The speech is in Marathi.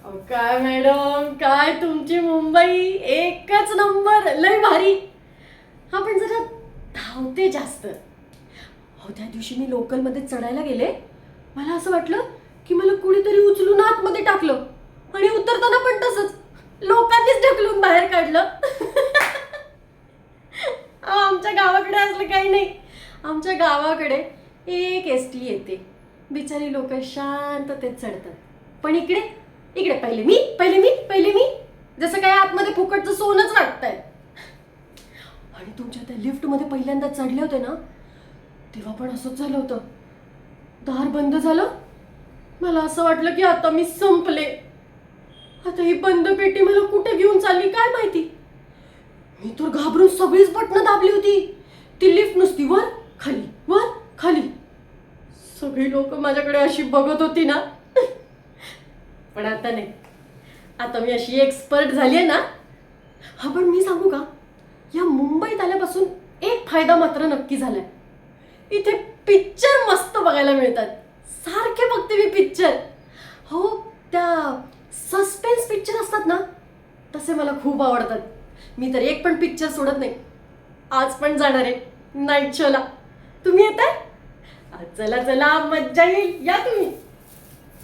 अहो काय मॅडम, काय तुमची मुंबई एकच नंबर, लय भारी. हा पण जरा धावते जास्त. हो त्या दिवशी मी लोकलमध्ये चढायला गेले, मला असं वाटलं की मला कुणीतरी उचलून आतमध्ये टाकलं आणि उतरताना पण तसंच लोकांनीच ढकलून बाहेर काढलं. अहो, आमच्या गावाकडे असलं काही नाही. आमच्या गावाकडे एक एसटी येते, बिचारी लोक शांततेत चढतात. पण इकडे इकडे पहिले मी पहिले मी पहिले मी, जसं काय आतमध्ये फुकटचं सोनच वाटतंय. आणि तुमच्या त्या लिफ्टमध्ये पहिल्यांदा चढले होते ना, तेव्हा पण असंच झालं होतं. दार बंद झालं, मला असं वाटलं की आता मी संपले. आता ही बंद पेटी मला कुठे घेऊन चालली काय माहिती. मी तर घाबरून सगळीच बटणं दाबली होती. ती लिफ्ट नुसती वर खाली वर खाली. सगळी लोक माझ्याकडे अशी बघत होती ना. पण आता नाही, आता मी अशी एक्सपर्ट झाली आहे ना. हा पण मी सांगू का, या मुंबईत आल्यापासून एक फायदा मात्र नक्की झालाय. इथे पिक्चर मस्त बघायला मिळतात. सारखे बघते मी पिक्चर. हो, त्या सस्पेन्स पिक्चर असतात ना, तसे मला खूप आवडतात. मी तर एक पण पिक्चर सोडत नाही. आज पण जाणार आहे नाईट शोला. तुम्ही येताय? चला चला, मज्जा येईल, या तुम्ही.